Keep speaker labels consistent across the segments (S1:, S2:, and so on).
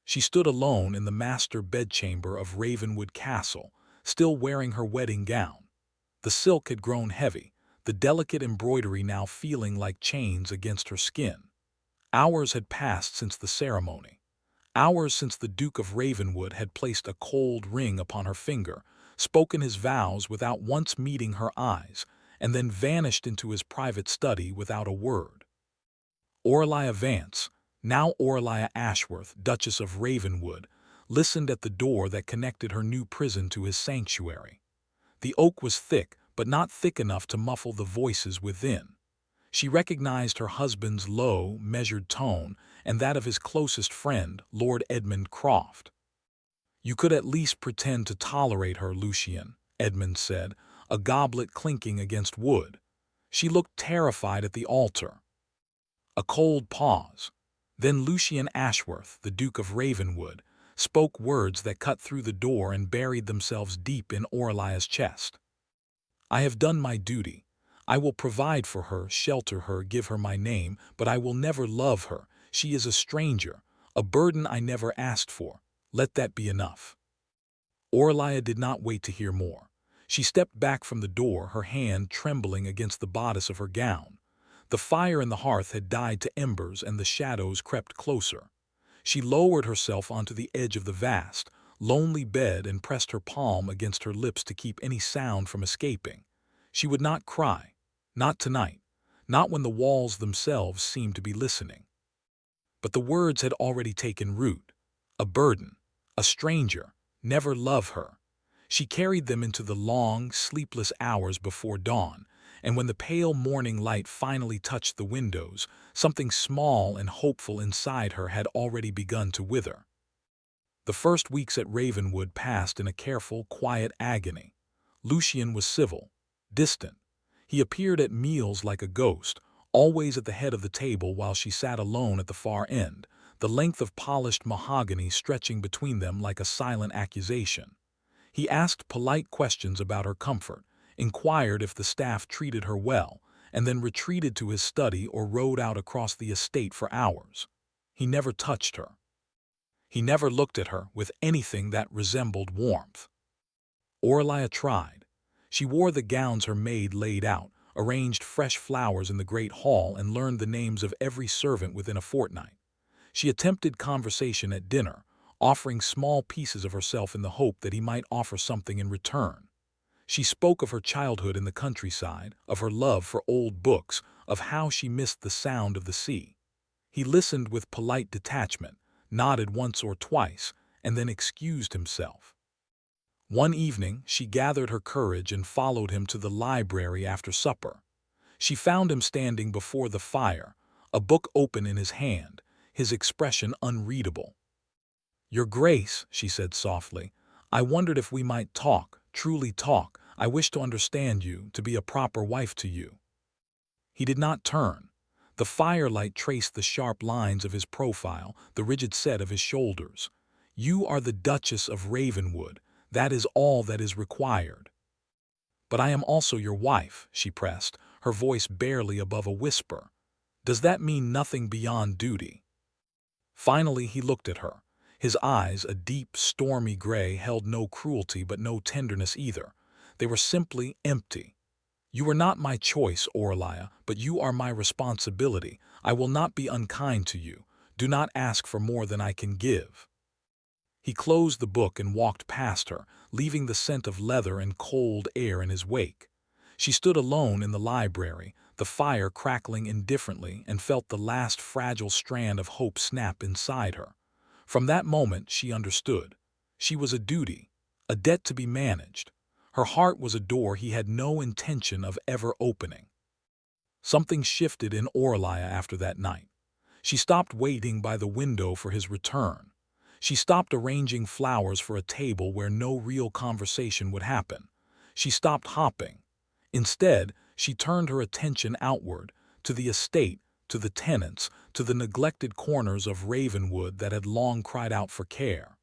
S1: She stood alone in the master bedchamber of Ravenwood Castle, still wearing her wedding gown. The silk had grown heavy, the delicate embroidery now feeling like chains against her skin. Hours had passed since the ceremony. Hours since the Duke of Ravenwood had placed a cold ring upon her finger, spoken his vows without once meeting her eyes, and then vanished into his private study without a word. Aurelia Vance, now Aurelia Ashworth, Duchess of Ravenwood, listened at the door that connected her new prison to his sanctuary. The oak was thick, but not thick enough to muffle the voices within. She recognized her husband's low, measured tone and that of his closest friend, Lord Edmund Croft. "You could at least pretend to tolerate her, Lucian," Edmund said, a goblet clinking against wood. She looked terrified at the altar. A cold pause. Then Lucian Ashworth, the Duke of Ravenwood, spoke words that cut through the door and buried themselves deep in Aurelia's chest. "I have done my duty. I will provide for her, shelter her, give her my name, but I will never love her. She is a stranger, a burden I never asked for. Let that be enough." Aurelia did not wait to hear more. She stepped back from the door, her hand trembling against the bodice of her gown. The fire in the hearth had died to embers and the shadows crept closer. She lowered herself onto the edge of the vast, lonely bed and pressed her palm against her lips to keep any sound from escaping. She would not cry. Not tonight. Not when the walls themselves seemed to be listening. But the words had already taken root. A burden. A stranger. Never love her. She carried them into the long, sleepless hours before dawn, and when the pale morning light finally touched the windows, something small and hopeful inside her had already begun to wither. The first weeks at Ravenwood passed in a careful, quiet agony. Lucian was civil, distant. He appeared at meals like a ghost, always at the head of the table while she sat alone at the far end, the length of polished mahogany stretching between them like a silent accusation. He asked polite questions about her comfort, inquired if the staff treated her well, and then retreated to his study or rode out across the estate for hours. He never touched her. He never looked at her with anything that resembled warmth. Aurelia tried. She wore the gowns her maid laid out, arranged fresh flowers in the great hall, and learned the names of every servant within a fortnight. She attempted conversation at dinner, offering small pieces of herself in the hope that he might offer something in return. She spoke of her childhood in the countryside, of her love for old books, of how she missed the sound of the sea. He listened with polite detachment, nodded once or twice, and then excused himself. One evening, she gathered her courage and followed him to the library after supper. She found him standing before the fire, a book open in his hand, his expression unreadable. "Your Grace," she said softly, "I wondered if we might talk, truly talk. I wish to understand you, to be a proper wife to you." He did not turn. The firelight traced the sharp lines of his profile, the rigid set of his shoulders. "You are the Duchess of Ravenwood. That is all that is required." "But I am also your wife," she pressed, her voice barely above a whisper. "Does that mean nothing beyond duty?" Finally he looked at her. His eyes, a deep, stormy gray, held no cruelty but no tenderness either. They were simply empty. "You are not my choice, Aurelia, but you are my responsibility. I will not be unkind to you. Do not ask for more than I can give." He closed the book and walked past her, leaving the scent of leather and cold air in his wake. She stood alone in the library, the fire crackling indifferently, and felt the last fragile strand of hope snap inside her. From that moment she understood. She was a duty, a debt to be managed. Her heart was a door he had no intention of ever opening. Something shifted in Aurelia after that night. She stopped waiting by the window for his return. She stopped arranging flowers for a table where no real conversation would happen. She stopped hopping. Instead, she turned her attention outward, to the estate, to the tenants, to the neglected corners of Ravenwood that had long cried out for care.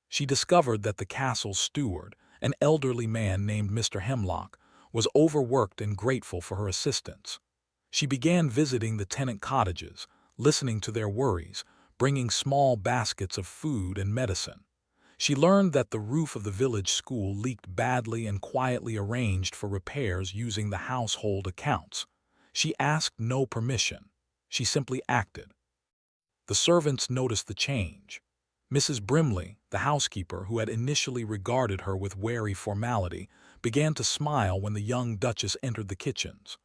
S1: She discovered that the castle's steward, an elderly man named Mr. Hemlock, was overworked and grateful for her assistance. She began visiting the tenant cottages, listening to their worries, bringing small baskets of food and medicine. She learned that the roof of the village school leaked badly and quietly arranged for repairs using the household accounts. She asked no permission. She simply acted. The servants noticed the change. Mrs. Brimley, the housekeeper who had initially regarded her with wary formality, began to smile when the young Duchess entered the kitchens.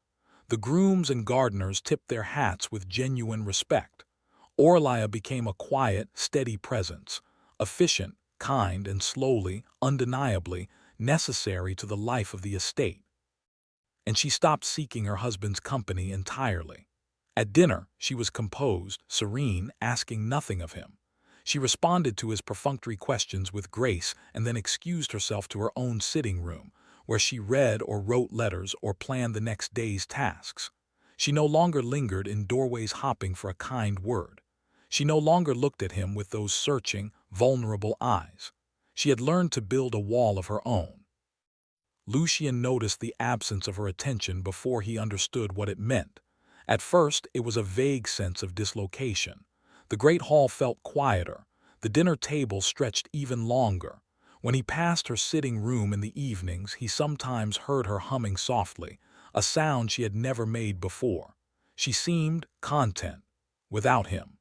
S1: The grooms and gardeners tipped their hats with genuine respect. Orlia became a quiet, steady presence, efficient, kind, and slowly, undeniably, necessary to the life of the estate. And she stopped seeking her husband's company entirely. At dinner, she was composed, serene, asking nothing of him. She responded to his perfunctory questions with grace and then excused herself to her own sitting room, where she read or wrote letters or planned the next day's tasks. She no longer lingered in doorways hopping for a kind word. She no longer looked at him with those searching, vulnerable eyes. She had learned to build a wall of her own. Lucien noticed the absence of her attention before he understood what it meant. At first, it was a vague sense of dislocation. The great hall felt quieter. The dinner table stretched even longer. When he passed her sitting room in the evenings, he sometimes heard her humming softly, a sound she had never made before. She seemed content, without him.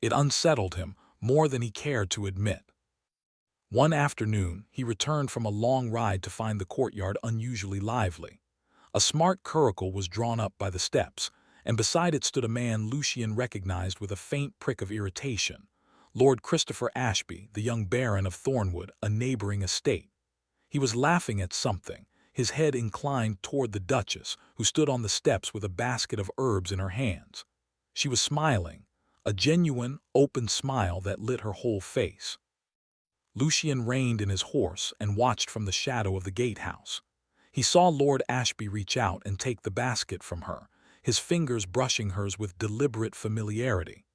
S1: It unsettled him more than he cared to admit. One afternoon, he returned from a long ride to find the courtyard unusually lively. A smart curricle was drawn up by the steps, and beside it stood a man Lucien recognized with a faint prick of irritation. Lord Christopher Ashby, the young Baron of Thornwood, a neighboring estate. He was laughing at something, his head inclined toward the Duchess, who stood on the steps with a basket of herbs in her hands. She was smiling, a genuine, open smile that lit her whole face. Lucien reined in his horse and watched from the shadow of the gatehouse. He saw Lord Ashby reach out and take the basket from her, his fingers brushing hers with deliberate familiarity.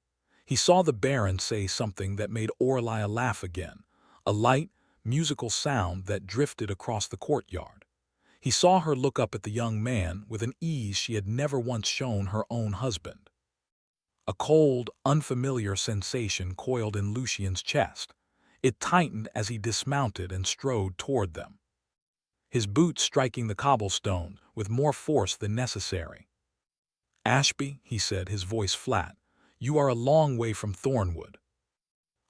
S1: He saw the Baron say something that made Orlia laugh again, a light, musical sound that drifted across the courtyard. He saw her look up at the young man with an ease she had never once shown her own husband. A cold, unfamiliar sensation coiled in Lucien's chest. It tightened as he dismounted and strode toward them, his boots striking the cobblestone with more force than necessary. "Ashby," he said, his voice flat, "you are a long way from Thornwood."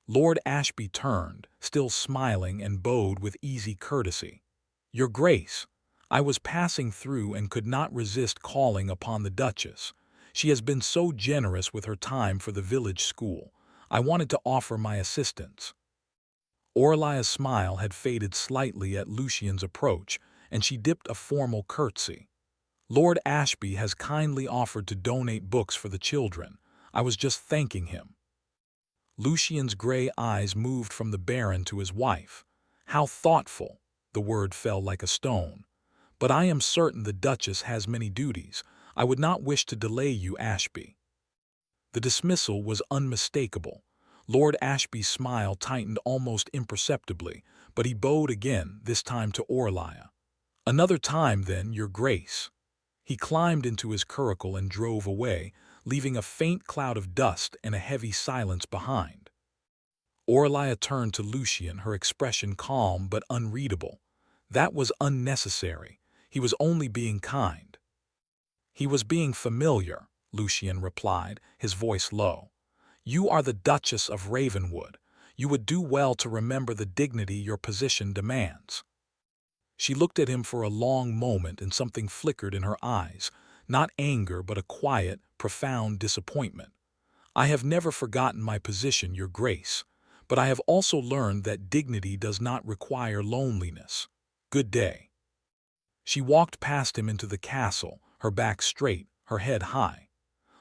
S1: Lord Ashby turned, still smiling, and bowed with easy courtesy. "Your Grace, I was passing through and could not resist calling upon the Duchess. She has been so generous with her time for the village school. I wanted to offer my assistance." Orlia's smile had faded slightly at Lucien's approach, and she dipped a formal curtsy. "Lord Ashby has kindly offered to donate books for the children. I was just thanking him." Lucien's gray eyes moved from the Baron to his wife. "How thoughtful!" The word fell like a stone. "But I am certain the Duchess has many duties. I would not wish to delay you, Ashby." The dismissal was unmistakable. Lord Ashby's smile tightened almost imperceptibly, but he bowed again, this time to Orlia. "Another time, then, Your Grace." He climbed into his curricle and drove away, leaving a faint cloud of dust and a heavy silence behind. Orlia turned to Lucien, her expression calm but unreadable. "That was unnecessary. He was only being kind." "He was being familiar," Lucien replied, his voice low. "You are the Duchess of Ravenwood. You would do well to remember the dignity your position demands." She looked at him for a long moment, and something flickered in her eyes, not anger but a quiet, profound disappointment. "I have never forgotten my position, Your Grace, but I have also learned that dignity does not require loneliness. Good day." She walked past him into the castle, her back straight, her head high.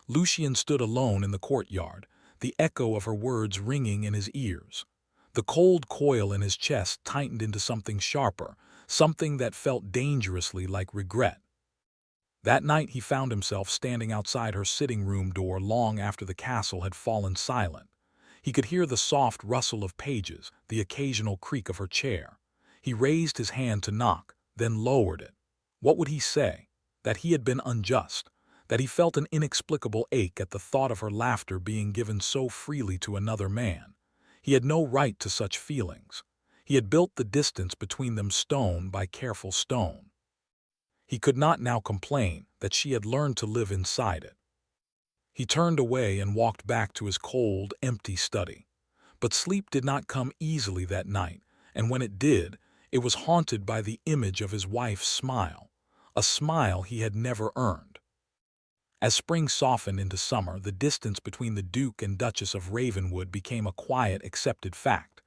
S1: Lucien stood alone in the courtyard, the echo of her words ringing in his ears. The cold coil in his chest tightened into something sharper, something that felt dangerously like regret. That night he found himself standing outside her sitting room door long after the castle had fallen silent. He could hear the soft rustle of pages, the occasional creak of her chair. He raised his hand to knock, then lowered it. What would he say? That he had been unjust, that he felt an inexplicable ache at the thought of her laughter being given so freely to another man. He had no right to such feelings. He had built the distance between them stone by careful stone. He could not now complain that she had learned to live inside it. He turned away and walked back to his cold, empty study. But sleep did not come easily that night, and when it did, it was haunted by the image of his wife's smile, a smile he had never earned. As spring softened into summer, the distance between the Duke and Duchess of Ravenwood became a quiet, accepted fact.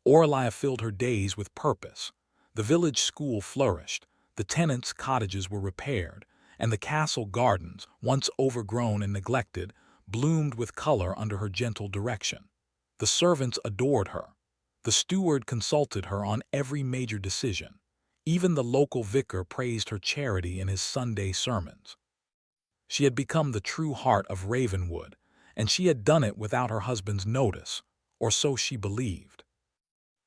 S1: Aurelia filled her days with purpose. The village school flourished, the tenants' cottages were repaired, and the castle gardens, once overgrown and neglected, bloomed with color under her gentle direction. The servants adored her. The steward consulted her on every major decision. Even the local vicar praised her charity in his Sunday sermons. She had become the true heart of Ravenwood, and she had done it without her husband's notice, or so she believed.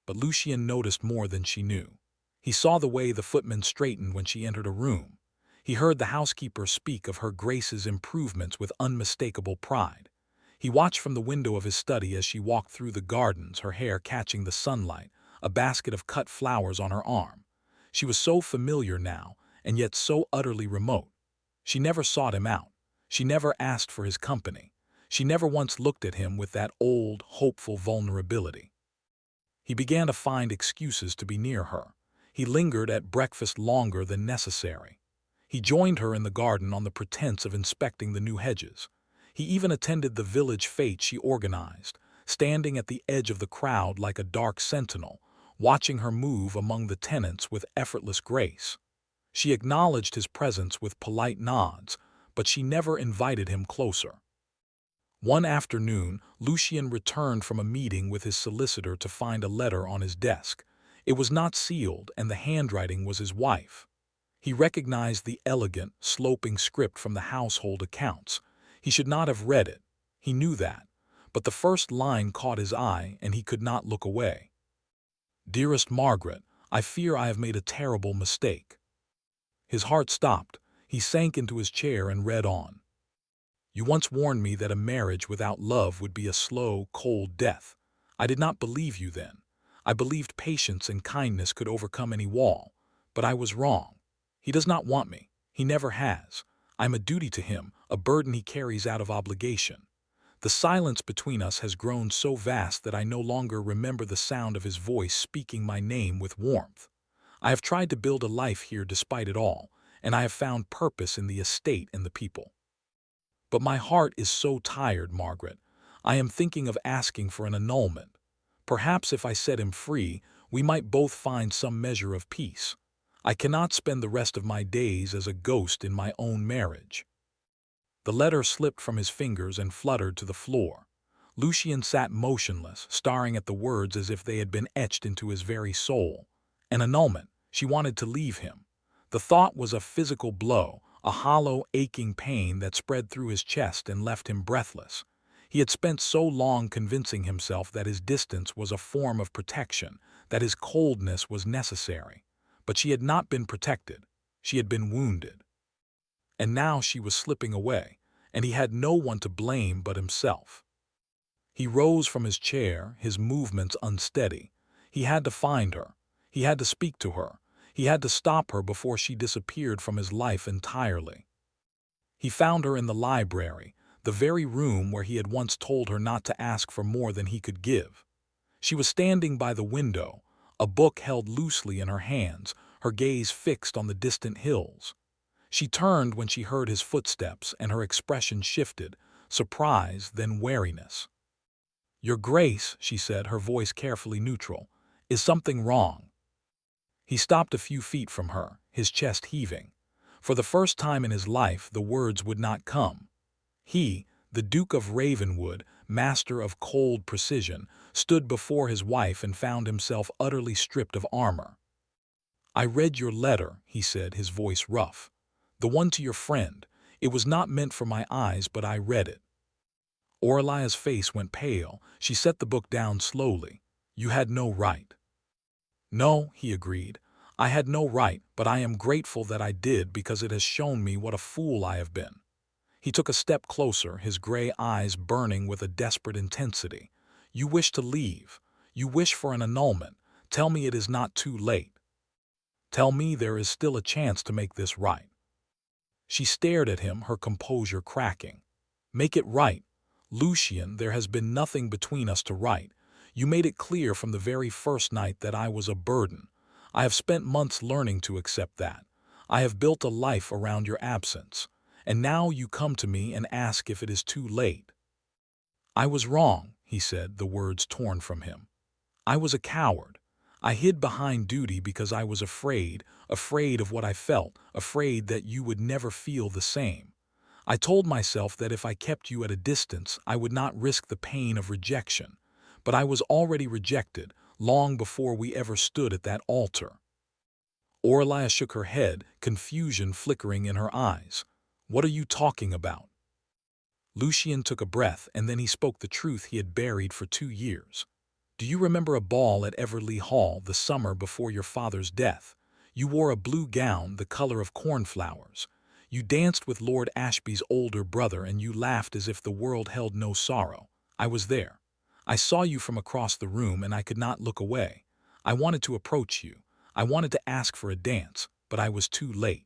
S1: But Lucien noticed more than she knew. He saw the way the footman straightened when she entered a room. He heard the housekeeper speak of her Grace's improvements with unmistakable pride. He watched from the window of his study as she walked through the gardens, her hair catching the sunlight, a basket of cut flowers on her arm. She was so familiar now, and yet so utterly remote. She never sought him out. She never asked for his company. She never once looked at him with that old, hopeful vulnerability. He began to find excuses to be near her. He lingered at breakfast longer than necessary. He joined her in the garden on the pretense of inspecting the new hedges. He even attended the village fete she organized, standing at the edge of the crowd like a dark sentinel, watching her move among the tenants with effortless grace. She acknowledged his presence with polite nods, but she never invited him closer. One afternoon, Lucien returned from a meeting with his solicitor to find a letter on his desk. It was not sealed, and the handwriting was his wife. He recognized the elegant, sloping script from the household accounts. He should not have read it. He knew that. But the first line caught his eye, and he could not look away. "Dearest Margaret, I fear I have made a terrible mistake." His heart stopped. He sank into his chair and read on. "You once warned me that a marriage without love would be a slow, cold death. I did not believe you then. I believed patience and kindness could overcome any wall. But I was wrong. He does not want me. He never has. I'm a duty to him, a burden he carries out of obligation. The silence between us has grown so vast that I no longer remember the sound of his voice speaking my name with warmth. I have tried to build a life here despite it all, and I have found purpose in the estate and the people. But my heart is so tired, Margaret. I am thinking of asking for an annulment. Perhaps if I set him free, we might both find some measure of peace. I cannot spend the rest of my days as a ghost in my own marriage." The letter slipped from his fingers and fluttered to the floor. Lucien sat motionless, staring at the words as if they had been etched into his very soul. An annulment. She wanted to leave him. The thought was a physical blow, a hollow, aching pain that spread through his chest and left him breathless. He had spent so long convincing himself that his distance was a form of protection, that his coldness was necessary. But she had not been protected. She had been wounded. And now she was slipping away, and he had no one to blame but himself. He rose from his chair, his movements unsteady. He had to find her. He had to speak to her. He had to stop her before she disappeared from his life entirely. He found her in the library, the very room where he had once told her not to ask for more than he could give. She was standing by the window, a book held loosely in her hands, her gaze fixed on the distant hills. She turned when she heard his footsteps, and her expression shifted, surprise, then wariness. "Your Grace," she said, her voice carefully neutral, "is something wrong?" He stopped a few feet from her, his chest heaving. For the first time in his life, the words would not come. He, the Duke of Ravenwood, master of cold precision, stood before his wife and found himself utterly stripped of armor. "I read your letter," he said, his voice rough. "The one to your friend. It was not meant for my eyes, but I read it." Aurelia's face went pale. She set the book down slowly. "You had no right." "No," he agreed. "I had no right, but I am grateful that I did because it has shown me what a fool I have been." He took a step closer, his gray eyes burning with a desperate intensity. "You wish to leave. You wish for an annulment. Tell me it is not too late. Tell me there is still a chance to make this right." She stared at him, her composure cracking. "Make it right. Lucian, there has been nothing between us to right. You made it clear from the very first night that I was a burden. I have spent months learning to accept that. I have built a life around your absence. And now you come to me and ask if it is too late." "I was wrong," he said, the words torn from him. "I was a coward. I hid behind duty because I was afraid of what I felt, afraid that you would never feel the same. I told myself that if I kept you at a distance, I would not risk the pain of rejection. But I was already rejected, long before we ever stood at that altar." Aurelia shook her head, confusion flickering in her eyes. "What are you talking about?" Lucian took a breath, and then he spoke the truth he had buried for 2 years. "Do you remember a ball at Everley Hall the summer before your father's death? You wore a blue gown the color of cornflowers. You danced with Lord Ashby's older brother, and you laughed as if the world held no sorrow. I was there. I saw you from across the room, and I could not look away. I wanted to approach you. I wanted to ask for a dance, but I was too late.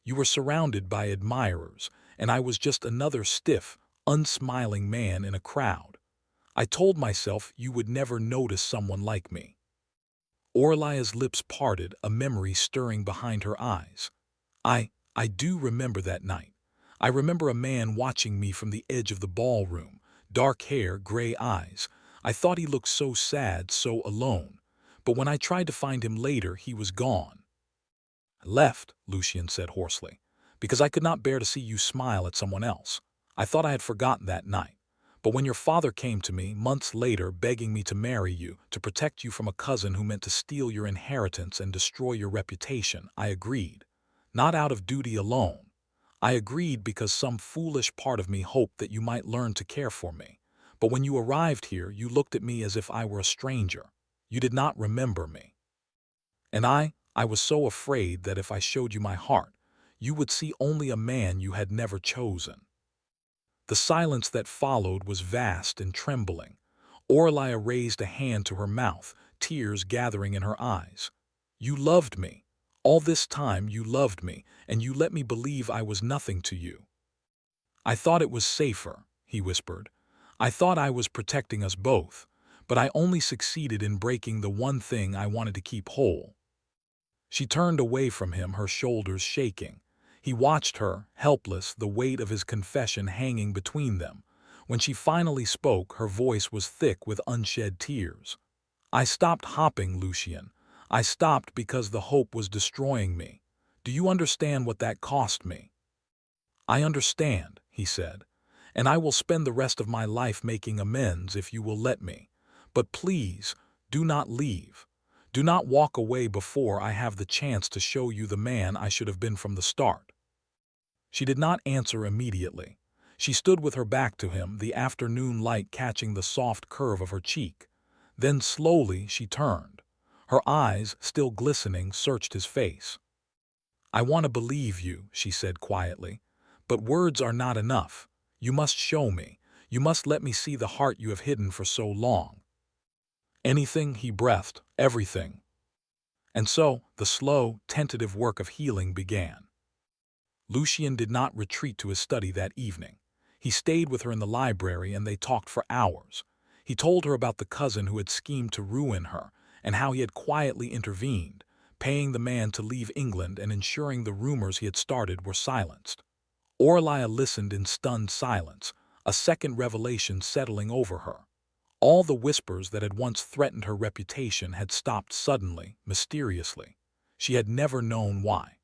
S1: You were surrounded by admirers, and I was just another stiff, unsmiling man in a crowd. I told myself you would never notice someone like me." Aurelia's lips parted, a memory stirring behind her eyes. I do remember that night. I remember a man watching me from the edge of the ballroom, dark hair, gray eyes. I thought he looked so sad, so alone. But when I tried to find him later, he was gone." "I left," Lucian said hoarsely, "because I could not bear to see you smile at someone else. I thought I had forgotten that night. But when your father came to me, months later, begging me to marry you, to protect you from a cousin who meant to steal your inheritance and destroy your reputation, I agreed. Not out of duty alone. I agreed because some foolish part of me hoped that you might learn to care for me. But when you arrived here, you looked at me as if I were a stranger. You did not remember me. And I was so afraid that if I showed you my heart, you would see only a man you had never chosen." The silence that followed was vast and trembling. Aurelia raised a hand to her mouth, tears gathering in her eyes. "You loved me. All this time you loved me, and you let me believe I was nothing to you." "I thought it was safer," he whispered. "I thought I was protecting us both, but I only succeeded in breaking the one thing I wanted to keep whole." She turned away from him, her shoulders shaking. He watched her, helpless, the weight of his confession hanging between them. When she finally spoke, her voice was thick with unshed tears. "I stopped hopping, Lucian. I stopped because the hope was destroying me. Do you understand what that cost me?" "I understand," he said, "and I will spend the rest of my life making amends if you will let me. But please, do not leave. Do not walk away before I have the chance to show you the man I should have been from the start." She did not answer immediately. She stood with her back to him, the afternoon light catching the soft curve of her cheek. Then slowly she turned. Her eyes, still glistening, searched his face. "I want to believe you," she said quietly. "But words are not enough. You must show me. You must let me see the heart you have hidden for so long." "Anything," he breathed, "everything." And so, the slow, tentative work of healing began. Lucian did not retreat to his study that evening. He stayed with her in the library, and they talked for hours. He told her about the cousin who had schemed to ruin her, and how he had quietly intervened, paying the man to leave England and ensuring the rumors he had started were silenced. Aurelia listened in stunned silence, a second revelation settling over her. All the whispers that had once threatened her reputation had stopped suddenly, mysteriously. She had never known why.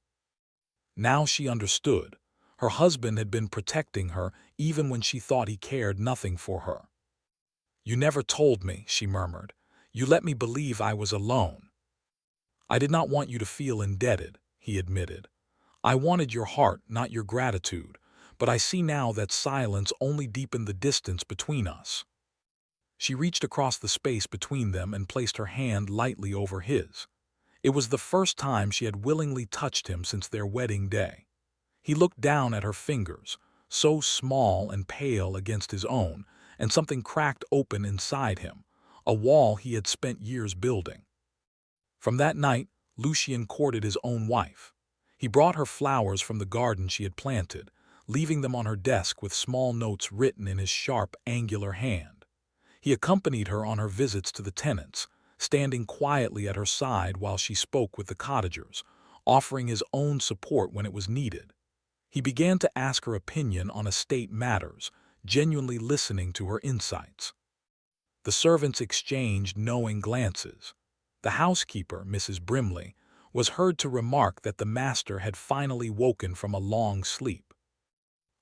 S1: Now she understood. Her husband had been protecting her even when she thought he cared nothing for her. "You never told me," she murmured. "You let me believe I was alone." "I did not want you to feel indebted," he admitted. "I wanted your heart, not your gratitude. But I see now that silence only deepened the distance between us." She reached across the space between them and placed her hand lightly over his. It was the first time she had willingly touched him since their wedding day. He looked down at her fingers, so small and pale against his own, and something cracked open inside him, a wall he had spent years building. From that night, Lucian courted his own wife. He brought her flowers from the garden she had planted, leaving them on her desk with small notes written in his sharp, angular hand. He accompanied her on her visits to the tenants, standing quietly at her side while she spoke with the cottagers, offering his own support when it was needed. He began to ask her opinion on estate matters, genuinely listening to her insights. The servants exchanged knowing glances. The housekeeper, Mrs. Brimley, was heard to remark that the master had finally woken from a long sleep.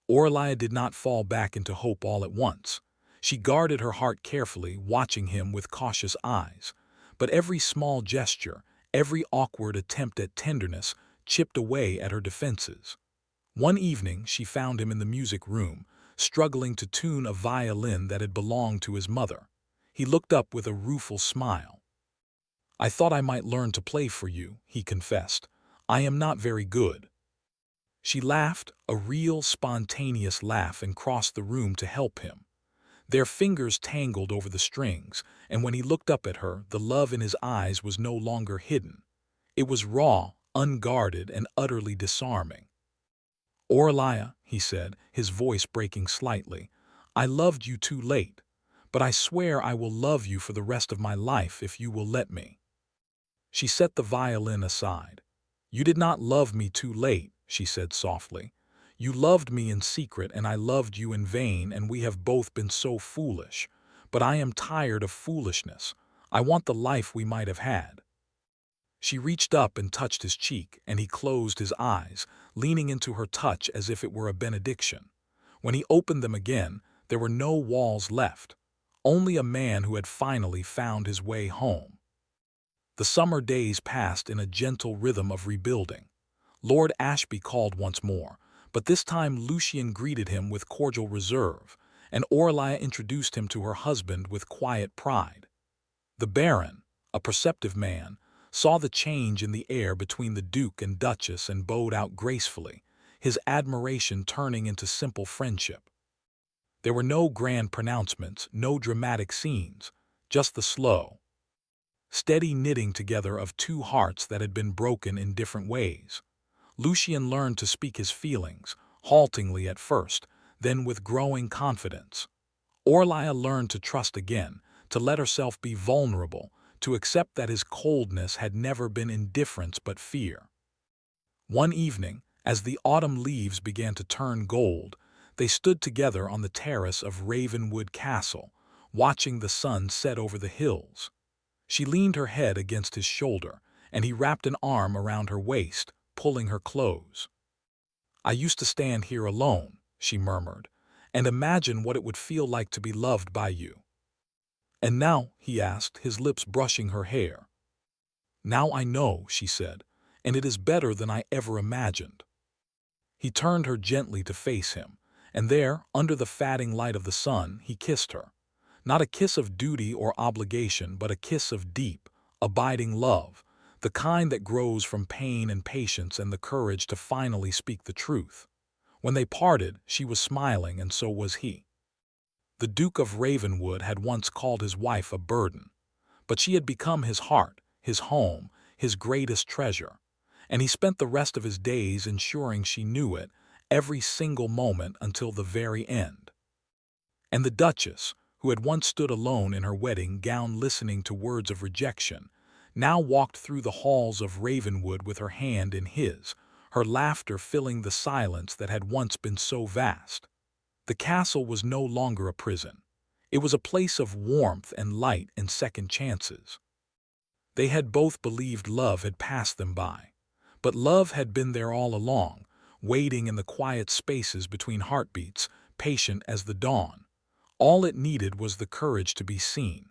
S1: Aurelia did not fall back into hope all at once. She guarded her heart carefully, watching him with cautious eyes. But every small gesture, every awkward attempt at tenderness, chipped away at her defenses. One evening she found him in the music room, struggling to tune a violin that had belonged to his mother. He looked up with a rueful smile. "I thought I might learn to play for you," he confessed. "I am not very good." She laughed, a real, spontaneous laugh, and crossed the room to help him. Their fingers tangled over the strings, and when he looked up at her, the love in his eyes was no longer hidden. It was raw, unguarded, and utterly disarming. "Aurelia," he said, his voice breaking slightly, "I loved you too late, but I swear I will love you for the rest of my life if you will let me." She set the violin aside. "You did not love me too late," she said softly. "You loved me in secret and I loved you in vain, and we have both been so foolish. But I am tired of foolishness. I want the life we might have had." She reached up and touched his cheek, and he closed his eyes, leaning into her touch as if it were a benediction. When he opened them again, there were no walls left, only a man who had finally found his way home. The summer days passed in a gentle rhythm of rebuilding. Lord Ashby called once more, but this time Lucian greeted him with cordial reserve, and Aurelia introduced him to her husband with quiet pride. The Baron, a perceptive man, saw the change in the air between the Duke and Duchess and bowed out gracefully, his admiration turning into simple friendship. There were no grand pronouncements, no dramatic scenes, just the slow, steady knitting together of two hearts that had been broken in different ways. Lucian learned to speak his feelings, haltingly at first, then with growing confidence. Aurelia learned to trust again, to let herself be vulnerable, to accept that his coldness had never been indifference but fear. One evening, as the autumn leaves began to turn gold, they stood together on the terrace of Ravenwood Castle, watching the sun set over the hills. She leaned her head against his shoulder, and he wrapped an arm around her waist, pulling her close. "I used to stand here alone," she murmured, "and imagine what it would feel like to be loved by you." "And now?" he asked, his lips brushing her hair. "Now I know," she said, "and it is better than I ever imagined." He turned her gently to face him, and there, under the fading light of the sun, he kissed her. Not a kiss of duty or obligation, but a kiss of deep, abiding love, the kind that grows from pain and patience and the courage to finally speak the truth. When they parted, she was smiling, and so was he. The Duke of Ravenwood had once called his wife a burden, but she had become his heart, his home, his greatest treasure, and he spent the rest of his days ensuring she knew it, every single moment until the very end. And the Duchess, who had once stood alone in her wedding gown listening to words of rejection, now walked through the halls of Ravenwood with her hand in his, her laughter filling the silence that had once been so vast. The castle was no longer a prison. It was a place of warmth and light and second chances. They had both believed love had passed them by, but love had been there all along, waiting in the quiet spaces between heartbeats, patient as the dawn. All it needed was the courage to be seen.